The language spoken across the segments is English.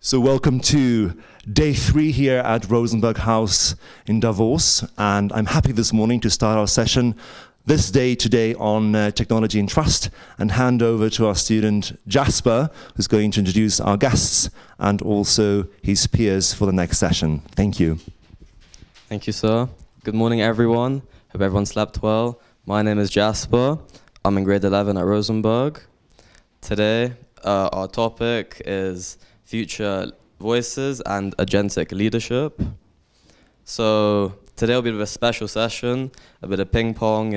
So welcome to day 3 here at Rosenberg House in Davos, and I'm happy this morning to start our session this day today on technology and trust, and hand over to our student Jasper, who's going to introduce our guests and also his peers for the next session. Thank you. Thank you, sir. Good morning, everyone. Hope everyone slept well. My name is Jasper. I'm in grade 11 at Rosenberg. Today, our topic is future voices and agentic leadership. So today will be a bit of a special session, a bit of ping pong,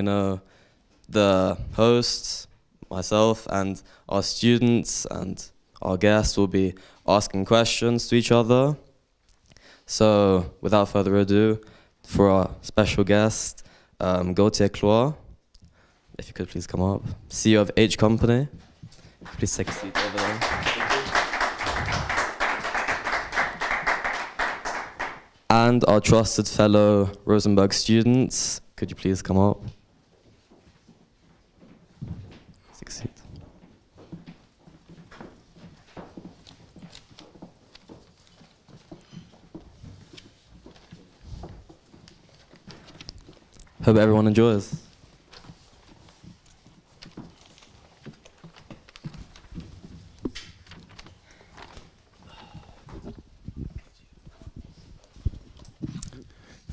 the hosts, myself, and our students and our guests will be asking questions to each other. So without further ado, for our special guest, Gauthier Cloix, if you could please come up, CEO of H Company. Please take a seat over there. And our trusted fellow Rosenberg students, could you please come up? Take a seat. Hope everyone enjoys.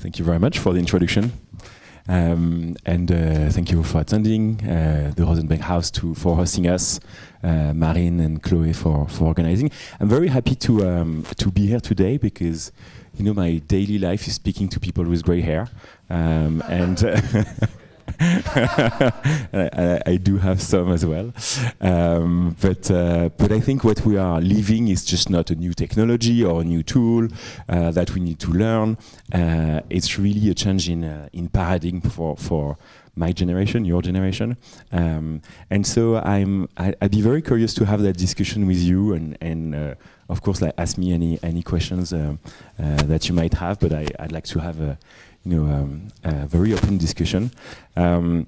Thank you very much for the introduction. Thank you for attending the Rosenberg House for hosting us, Marine and Chloe for organizing. I'm very happy to be here today because my daily life is speaking to people with gray hair, I do have some as well, but I think what we are living is just not a new technology or a new tool that we need to learn. It's really a change in paradigm for my generation, your generation, and so I'd be very curious to have that discussion with you, and of course, ask me any questions that you might have. But I'd like to have a very open discussion, and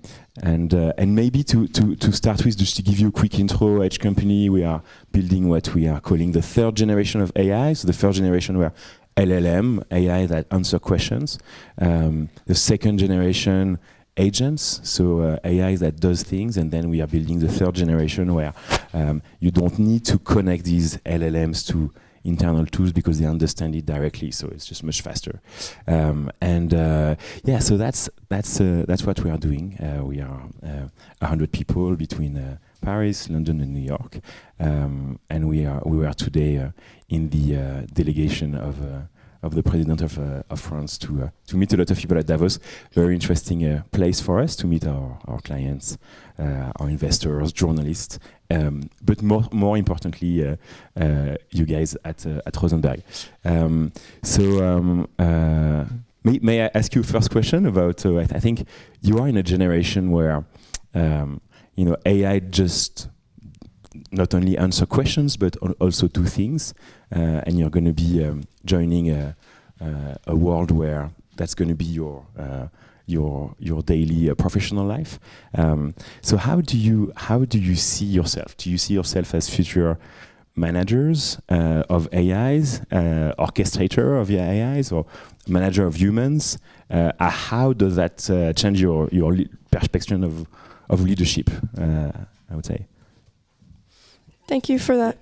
maybe to start with, just to give you a quick intro. H Company, we are building what we are calling the third generation of AI. So the first generation were LLM AI that answer questions. The second generation agents, so AI that does things, and then we are building the third generation where you don't need to connect these LLMs to internal tools because they understand it directly, so it's just much faster. So that's what we are doing. We are 100 people between Paris, London, and New York, and we were today in the delegation of the president of France to meet a lot of people at Davos. Very interesting place for us to meet our clients, our investors, journalists, but more importantly, you guys at Rosenberg. May I ask you first question about? I think you are in a generation where AI just not only answer questions but also do things, and you're going to be joining a world where that's going to be your daily professional life. So how do you see yourself? Do you see yourself as future managers of AIs, orchestrator of AIs, or manager of humans? How does that change your perspective of leadership? I would say. Thank you for that.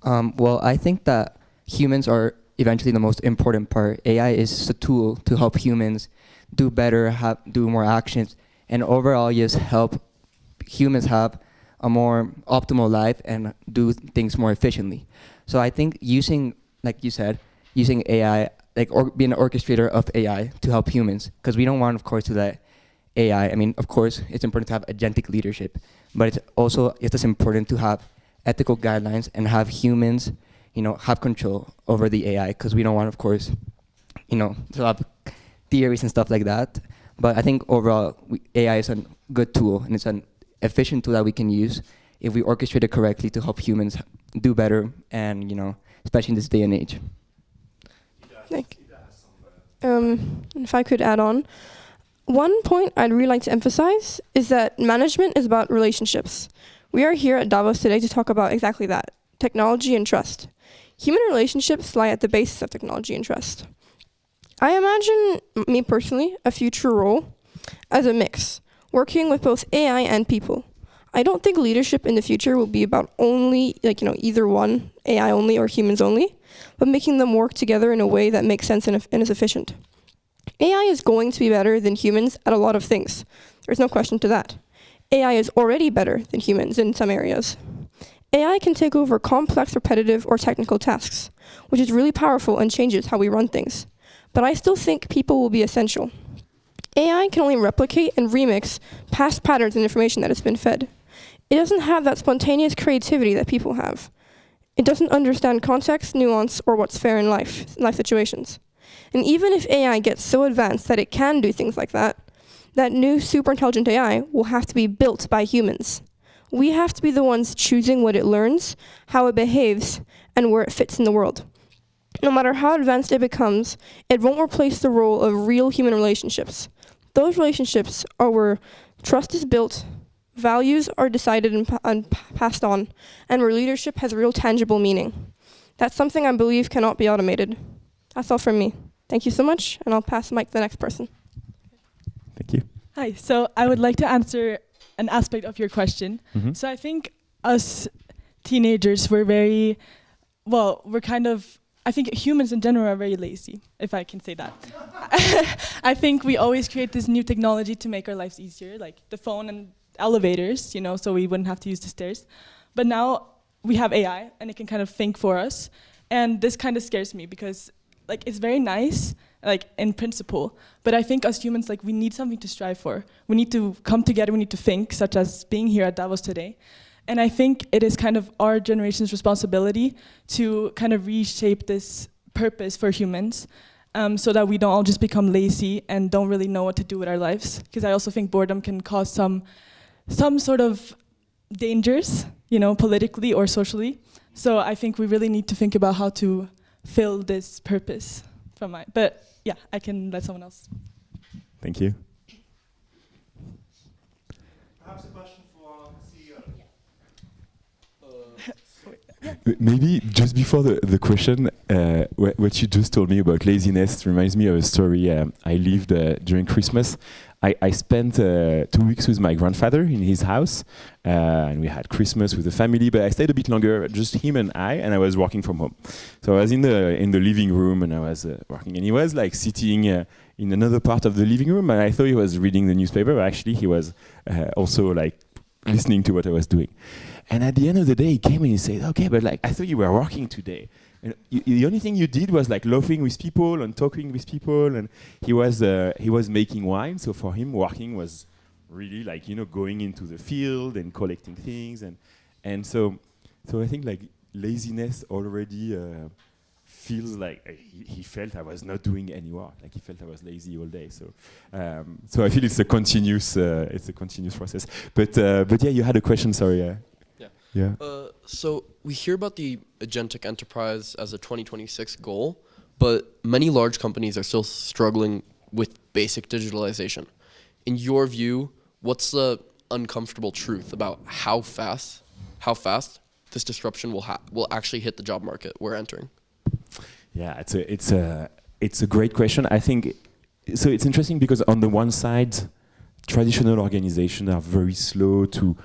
Well, I think that humans are eventually the most important part. AI is a tool to help humans do better, do more actions, and overall just help humans have a more optimal life and do things more efficiently. So I think like you said, using AI, being an orchestrator of AI to help humans, because we don't want, of course, to let AI, of course, it's important to have agentic leadership, but it's also just as important to have ethical guidelines and have humans, have control over the AI, because we don't want, of course, to have theories and stuff like that. But I think overall, AI is a good tool, and it's an efficient tool that we can use if we orchestrate it correctly to help humans do better, and especially in this day and age. If I could add on, one point I'd really like to emphasize is that management is about relationships. We are here at Davos today to talk about exactly that, technology and trust. Human relationships lie at the basis of technology and trust. I imagine, me personally, a future role as a mix, working with both AI and people. I don't think leadership in the future will be about only, either one, AI only or humans only, but making them work together in a way that makes sense and is efficient. AI is going to be better than humans at a lot of things. There's no question to that. AI is already better than humans in some areas. AI can take over complex, repetitive, or technical tasks, which is really powerful and changes how we run things. But I still think people will be essential. AI can only replicate and remix past patterns and information that has been fed. It doesn't have that spontaneous creativity that people have. It doesn't understand context, nuance, or what's fair in life situations. And even if AI gets so advanced that it can do things like that, that new super intelligent AI will have to be built by humans. We have to be the ones choosing what it learns, how it behaves, and where it fits in the world. No matter how advanced it becomes, it won't replace the role of real human relationships. Those relationships are where trust is built, values are decided and passed on, and where leadership has real tangible meaning. That's something I believe cannot be automated. That's all from me. Thank you so much, and I'll pass the mic to the next person. Thank you. Hi, so I would like to answer an aspect of your question. Mm-hmm. So I think us teenagers, I think humans in general are very lazy, if I can say that. I think we always create this new technology to make our lives easier, like the phone and elevators, so we wouldn't have to use the stairs. But now we have AI, and it can kind of think for us. And this kind of scares me because it's very nice, in principle, but I think us humans, we need something to strive for. We need to come together, we need to think, such as being here at Davos today. And I think it is kind of our generation's responsibility to kind of reshape this purpose for humans, so that we don't all just become lazy and don't really know what to do with our lives. Because I also think boredom can cause some sort of dangers, politically or socially. So I think we really need to think about how to fill this purpose but yeah, I can let someone else. Thank you. Perhaps a question for our CEO. Maybe just before the question, what you just told me about laziness reminds me of a story I lived during Christmas. I spent 2 weeks with my grandfather in his house, and we had Christmas with the family, but I stayed a bit longer, just him and I was working from home. So I was in the living room, and I was working, and he was sitting in another part of the living room, and I thought he was reading the newspaper, but actually he was also listening to what I was doing. And at the end of the day, he came and he said, "Okay, but I thought you were working today. And the only thing you did was laughing with people and talking with people." And he was making wine. So for him, working was really going into the field and collecting things. And so I think laziness already feels he felt I was not doing any work. He felt I was lazy all day. So I feel it's a continuous process. But yeah, you had a question. Sorry. Yeah. So we hear about the agentic enterprise as a 2026 goal, but many large companies are still struggling with basic digitalization. In your view, what's the uncomfortable truth about how fast this disruption will actually hit the job market we're entering? Yeah, it's a great question. I think so. It's interesting because on the one side, traditional organizations are very slow to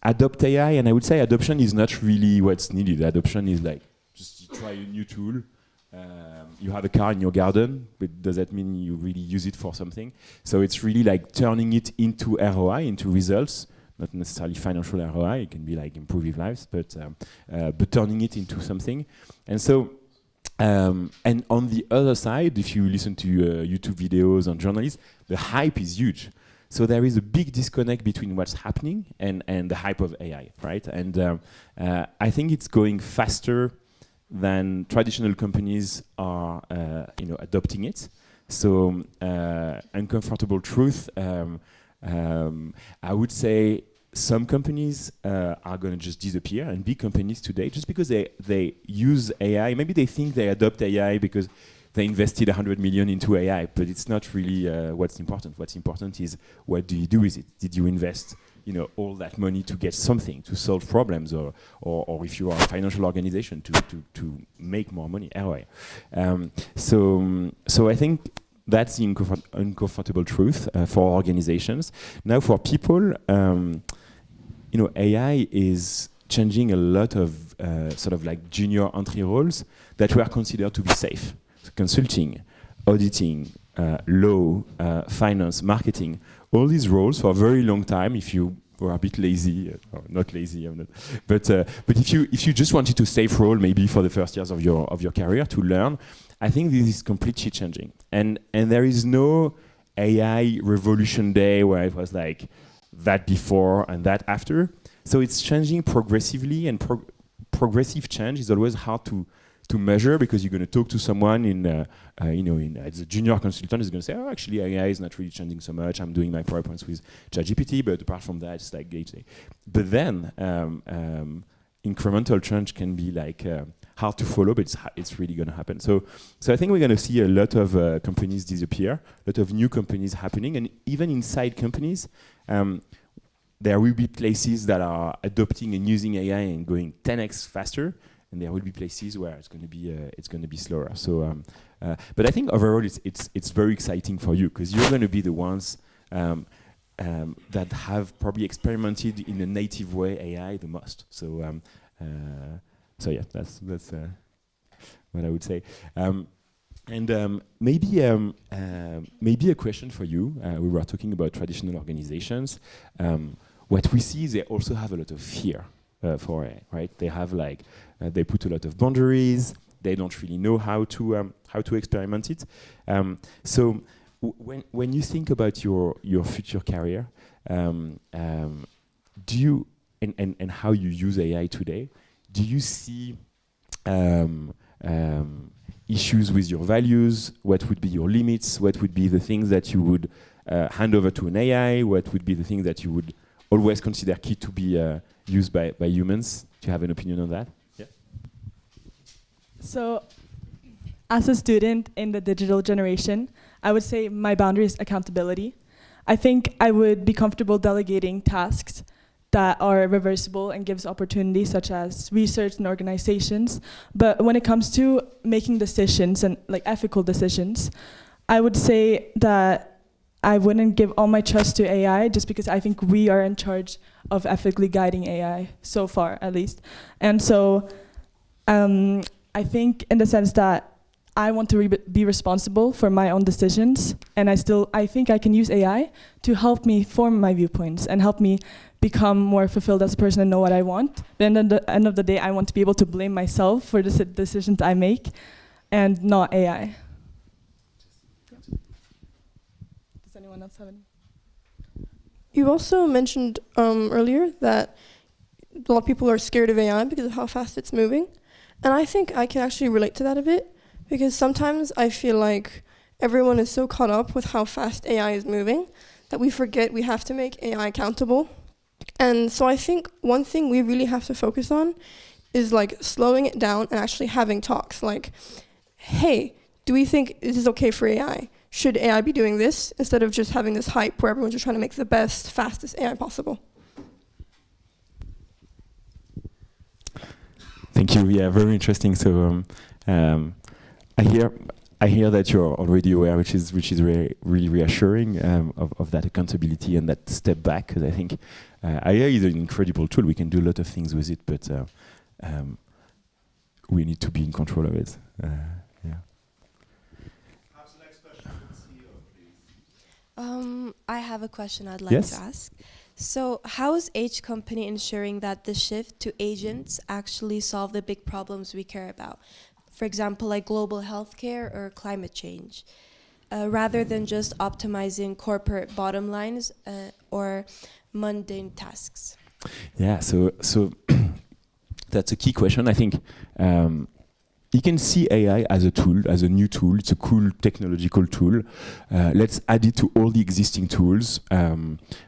adopt AI, and I would say adoption is not really what's needed. Adoption is just you try a new tool. You have a car in your garden, but does that mean you really use it for something? So it's really turning it into ROI, into results, not necessarily financial ROI. It can be improving lives, but turning it into something. And so, and on the other side, if you listen to YouTube videos and journalists, the hype is huge. So there is a big disconnect between what's happening and the hype of AI, right? And I think it's going faster than traditional companies are, adopting it. So uncomfortable truth, I would say some companies are going to just disappear, and big companies today, just because they use AI, maybe they think they adopt AI because they invested 100 million into AI, but it's not really what's important. What's important is what do you do with it? Did you invest all that money to get something, to solve problems, or if you are a financial organization, to make more money. Anyway, so I think that's the uncomfortable truth for organizations. Now, for people, AI is changing a lot of sort of like junior entry roles that were considered to be safe. So consulting, auditing, law, finance, marketing, all these roles for a very long time, if you were a bit lazy, or not lazy, I'm not, but if you just wanted to safe role maybe for the first years of your career to learn, I think this is completely changing. And there is no AI revolution day where it was like that before and that after. So it's changing progressively, and progressive change is always hard to measure, because you're going to talk to someone as a junior consultant is going to say, oh, actually AI is not really changing so much. I'm doing my PowerPoints with ChatGPT, but apart from that, it's like day-to-day. But then incremental change can be like hard to follow, but it's really going to happen. So I think we're going to see a lot of companies disappear, a lot of new companies happening, and even inside companies, there will be places that are adopting and using AI and going 10x faster, and there will be places where it's going to be slower. So, but I think overall it's very exciting for you, because you're going to be the ones that have probably experimented in a native way AI the most. So yeah, that's what I would say. And maybe a question for you. We were talking about traditional organizations. What we see is they also have a lot of fear for AI, right? They have they put a lot of boundaries. They don't really know how to experiment it. So when you think about your future career, do you and how you use AI today, do you see issues with your values? What would be your limits? What would be the things that you would hand over to an AI? What would be the things that you would always consider key to be used by humans? Do you have an opinion on that? Yeah. So, as a student in the digital generation, I would say my boundary is accountability. I think I would be comfortable delegating tasks that are reversible and gives opportunities, such as research and organizations. But when it comes to making decisions and ethical decisions, I would say that I wouldn't give all my trust to AI, just because I think we are in charge of ethically guiding AI, so far at least. And so I think in the sense that I want to be responsible for my own decisions, and I think I can use AI to help me form my viewpoints and help me become more fulfilled as a person and know what I want. Then at the end of the day, I want to be able to blame myself for the decisions I make, and not AI. Does anyone else have any? You also mentioned earlier that a lot of people are scared of AI because of how fast it's moving. And I think I can actually relate to that a bit, because sometimes I feel like everyone is so caught up with how fast AI is moving that we forget we have to make AI accountable. And so I think one thing we really have to focus on is slowing it down and actually having talks like, hey, do we think this is okay for AI? Should AI be doing this? Instead of just having this hype where everyone's just trying to make the best, fastest AI possible. Thank you. Yeah, very interesting. So I hear that you're already aware, which is really reassuring of that accountability and that step back. Because I think AI is an incredible tool. We can do a lot of things with it, but we need to be in control of it. Yeah. Perhaps the next question for the CEO, please. I have a question I'd like Yes. to ask. So how is each company ensuring that the shift to agents actually solve the big problems we care about? For example, like global healthcare or climate change, rather than just optimizing corporate bottom lines or mundane tasks? Yeah, so that's a key question. I think you can see AI as a tool, as a new tool. It's a cool technological tool. Let's add it to all the existing tools.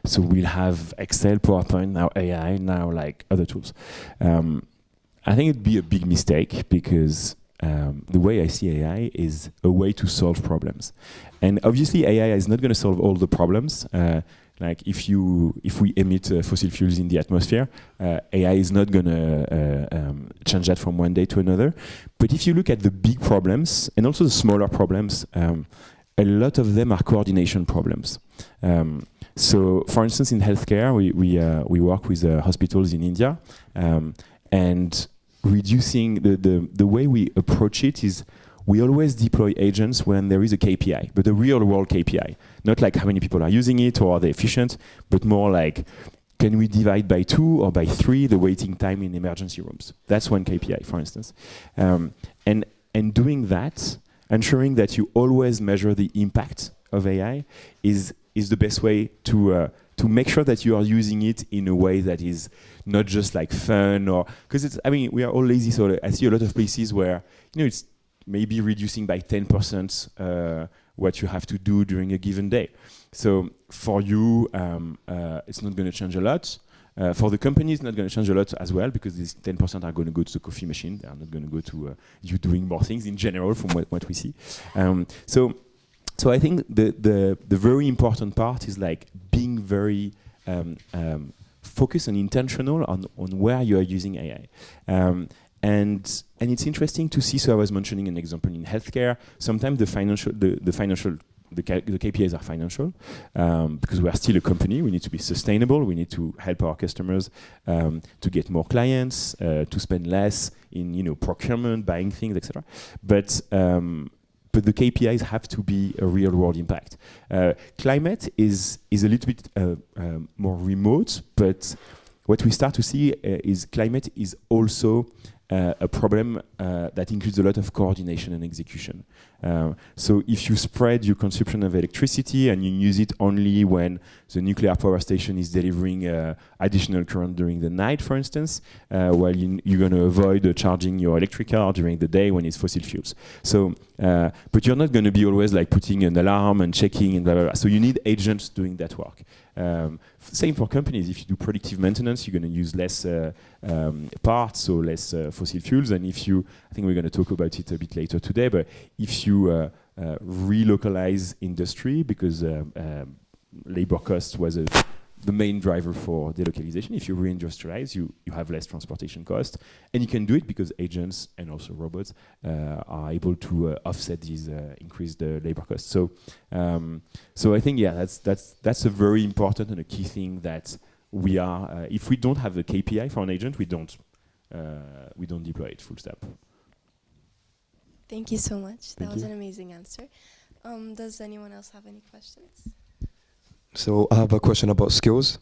So we'll have Excel, PowerPoint, now AI, now other tools. I think it'd be a big mistake, because the way I see AI is a way to solve problems. And obviously AI is not going to solve all the problems. Like if we emit fossil fuels in the atmosphere, AI is not gonna change that from one day to another. But if you look at the big problems and also the smaller problems, a lot of them are coordination problems. So, for instance, in healthcare, we work with hospitals in India, and reducing the way we approach it is we always deploy agents when there is a KPI, but a real world KPI. Not like how many people are using it or are they efficient, but more like, can we divide by 2 or by 3 the waiting time in emergency rooms? That's one KPI, for instance. And doing that, ensuring that you always measure the impact of AI is the best way to make sure that you are using it in a way that is not just like fun or, because it's, I mean, we are all lazy, so I see a lot of places where, it's maybe reducing by 10% what you have to do during a given day. So for you, it's not going to change a lot. For the company, it's not going to change a lot as well, because these 10% are going to go to the coffee machine. They are not going to go to you doing more things in general from what we see. So I think the very important part is like being very focused and intentional on where you are using AI. And it's interesting to see. So I was mentioning an example in healthcare. Sometimes the KPIs are financial, because we are still a company. We need to be sustainable. We need to help our customers to get more clients, to spend less in procurement, buying things, etc. But the KPIs have to be a real world impact. Climate is a little bit more remote, but what we start to see is climate is also a problem that includes a lot of coordination and execution. So if you spread your consumption of electricity and you use it only when the nuclear power station is delivering additional current during the night, for instance, while you're going to avoid charging your electric car during the day when it's fossil fuels. So, but you're not going to be always like putting an alarm and checking and blah, blah, blah. So you need agents doing that work. Same for companies. If you do predictive maintenance, you're going to use less parts, so less fossil fuels. And if you, I think we're going to talk about it a bit later today, but if you relocalize industry, because labor cost was the main driver for delocalization. If you reindustrialize, you have less transportation cost, and you can do it because agents and also robots are able to offset these increased labor costs. So, so I think that's a very important and a key thing that we are. If we don't have the KPI for an agent, we don't deploy it. Full stop. Thank you so much. That was an amazing answer. Does anyone else have any questions? So I have a question about skills.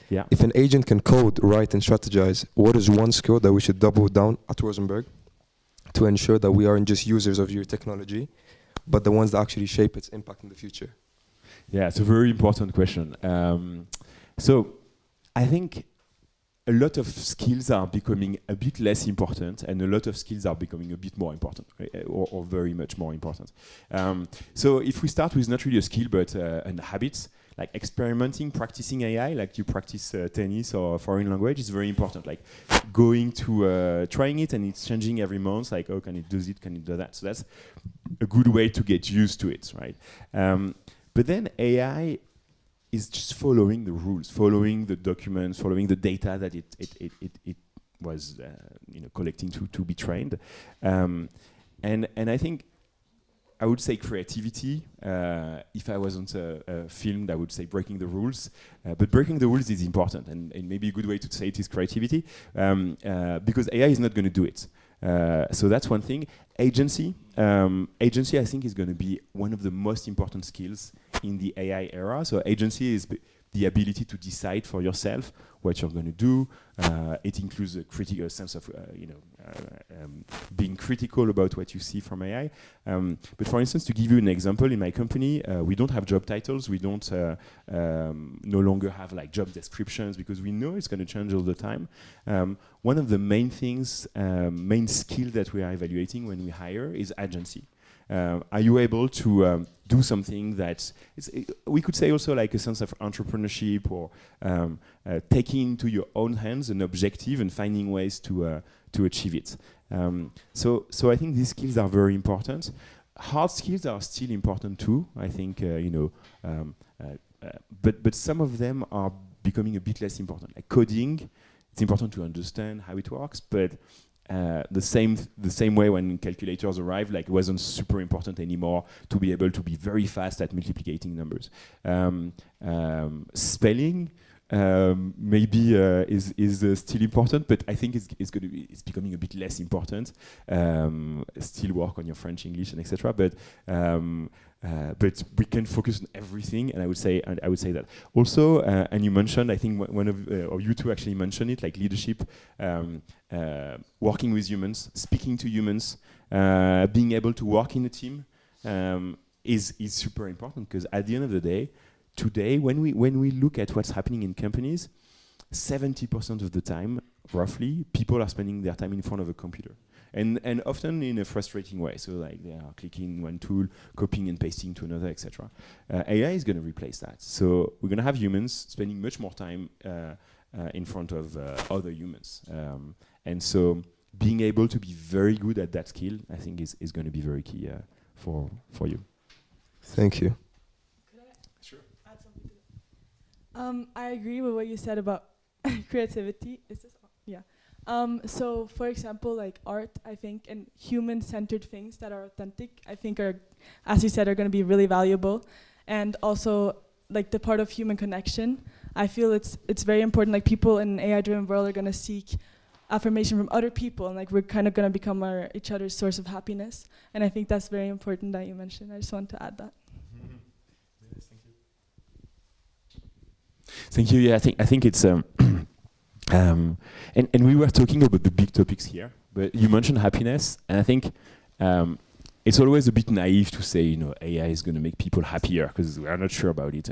Yeah. If an agent can code, write, and strategize, what is one skill that we should double down at Rosenberg to ensure that we aren't just users of your technology, but the ones that actually shape its impact in the future? Yeah, it's a very important question. So I think a lot of skills are becoming a bit less important, and a lot of skills are becoming a bit more important, or very much more important. So if we start with not really a skill, but an habit, like experimenting, practicing AI, like you practice tennis or foreign language, is very important. Like going to trying it, and it's changing every month. Like, oh, can it do it? Can it do that? So that's a good way to get used to it, right? But then AI is just following the rules, following the documents, following the data that it was collecting to be trained. And I think I would say creativity. If I wasn't filmed, I would say breaking the rules. But breaking the rules is important, and maybe a good way to say it is creativity, because AI is not going to do it. So that's one thing. Agency, I think, is going to be one of the most important skills in the AI era. So agency is the ability to decide for yourself what you're going to do. It includes a critical sense of, being critical about what you see from AI. But for instance, to give you an example, in my company, we don't have job titles. We don't no longer have like job descriptions, because we know it's going to change all the time. One of the main things, main skill that we are evaluating when we hire is agency. Are you able to do something that we could say also like a sense of entrepreneurship, or taking into your own hands an objective and finding ways to achieve it. So I think these skills are very important. Hard skills are still important too. I think but some of them are becoming a bit less important. Like coding, it's important to understand how it works, but the same way when calculators arrived, like it wasn't super important anymore to be able to be very fast at multiplicating numbers. Spelling maybe is still important, but I think it's becoming a bit less important. Still work on your French, English, and etc. But we can focus on everything, and I would say that also. And you mentioned, I think one of or you two actually mentioned it, like leadership, working with humans, speaking to humans, being able to work in a team is super important, because at the end of the day, today when we look at what's happening in companies, 70% of the time, roughly, people are spending their time in front of a computer. And often in a frustrating way. So like they are clicking one tool, copying and pasting to another, etc. AI is going to replace that. So we're going to have humans spending much more time in front of other humans. And so being able to be very good at that skill, I think is going to be very key for you. Thank you. Could I add something to that? I agree with what you said about creativity. Is this on? Yeah. So, for example, like art, I think, and human-centered things that are authentic, I think are, as you said, are going to be really valuable. And also, like the part of human connection, I feel it's very important. Like people in an AI-driven world are going to seek affirmation from other people, and like we're kind of going to become each other's source of happiness. And I think that's very important that you mentioned. I just want to add that. Yes, thank you. Thank you. Yeah, I think it's. And we were talking about the big topics here, but you mentioned happiness, and I think it's always a bit naive to say, AI is going to make people happier, because we are not sure about it.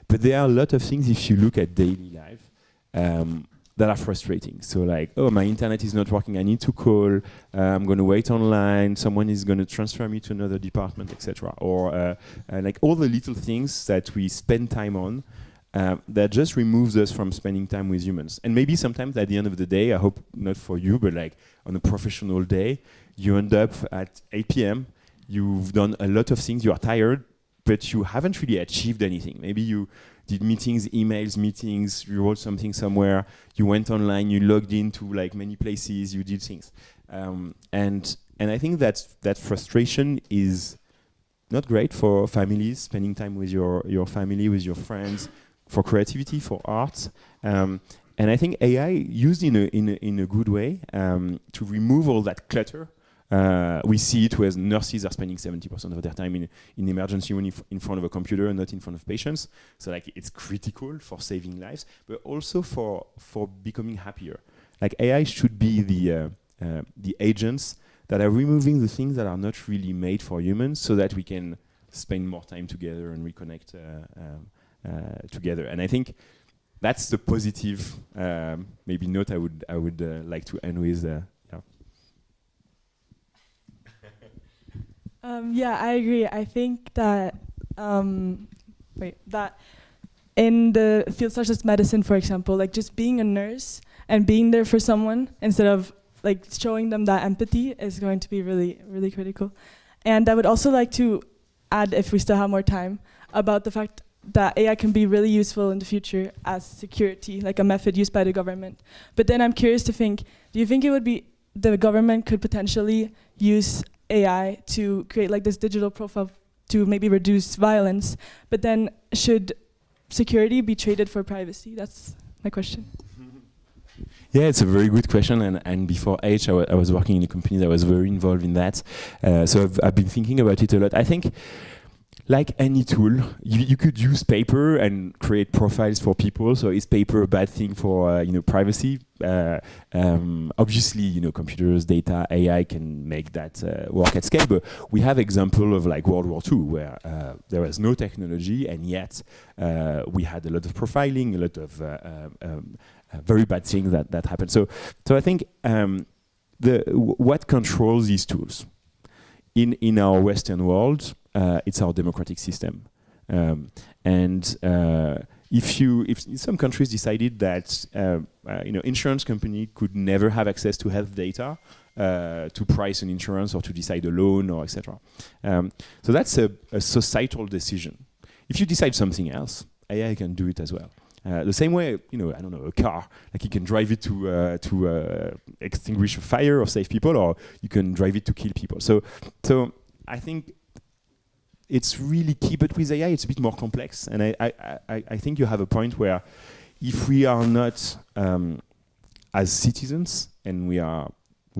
But there are a lot of things, if you look at daily life, that are frustrating. So like, oh, my internet is not working, I need to call, I'm going to wait online, someone is going to transfer me to another department, etc. Or like all the little things that we spend time on, that just removes us from spending time with humans. And maybe sometimes at the end of the day, I hope not for you, but like on a professional day, you end up at 8 p.m., you've done a lot of things, you are tired, but you haven't really achieved anything. Maybe you did meetings, emails, meetings, you wrote something somewhere, you went online, you logged into like many places, you did things. And I think that frustration is not great for families, spending time with your family, with your friends, for creativity, for art. And I think AI used in a good way to remove all that clutter. We see it where nurses are spending 70% of their time in emergency room in front of a computer and not in front of patients. So like it's critical for saving lives, but also for becoming happier. Like AI should be the agents that are removing the things that are not really made for humans, so that we can spend more time together and reconnect together. And I think that's the positive maybe note I would like to end with. Yeah, I agree. I think that that in the field such as medicine, for example, like just being a nurse and being there for someone instead of like showing them that empathy is going to be really, really critical. And I would also like to add, if we still have more time, about the fact that AI can be really useful in the future as security, like a method used by the government. But then I'm curious to think, do you think it would be the government could potentially use AI to create like this digital profile to maybe reduce violence, but then should security be traded for privacy? That's my question. Yeah, it's a very good question. And before H, I was working in a company that was very involved in that. So I've been thinking about it a lot. I think, like any tool, you could use paper and create profiles for people. So is paper a bad thing for privacy? Obviously, computers, data, AI can make that work at scale. But we have example of like World War II, where there was no technology, and yet we had a lot of profiling, a lot of very bad things that happened. So I think what controls these tools in our Western world? It's our democratic system, and if some countries decided that insurance company could never have access to health data to price an insurance or to decide a loan or etc. So that's a societal decision. If you decide something else, AI can do it as well. The same way, you know, I don't know, a car, like you can drive it to extinguish a fire or save people, or you can drive it to kill people. So I think it's really key, but with AI it's a bit more complex, and I think you have a point where if we are not as citizens, and we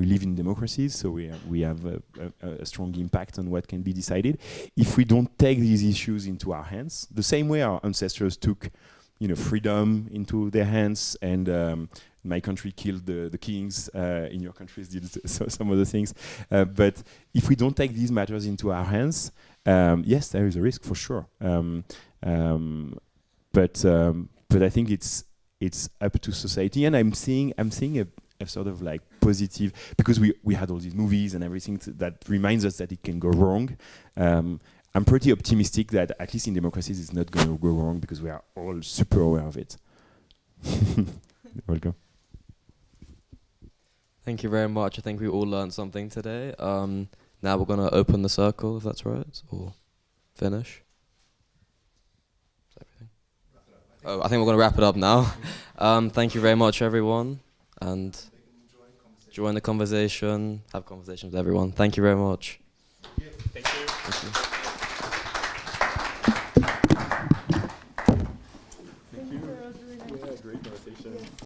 live in democracies, so we have a strong impact on what can be decided. If we don't take these issues into our hands, the same way our ancestors took, you know, freedom into their hands, and my country killed the kings, in your countries did some other things. But if we don't take these matters into our hands, yes, there is a risk for sure. But I think it's up to society, and I'm seeing a sort of like positive, because we had all these movies and everything that reminds us that it can go wrong. I'm pretty optimistic that at least in democracies it's not going to go wrong, because we are all super aware of it. Welcome. Thank you very much. I think we all learned something today. Now we're going to open the circle, if that's right, or finish. Is that everything? Oh, I think we're going to wrap it up now. Thank you very much, everyone, and join the conversation, have conversations with everyone. Thank you very much. Thank you. Thank you.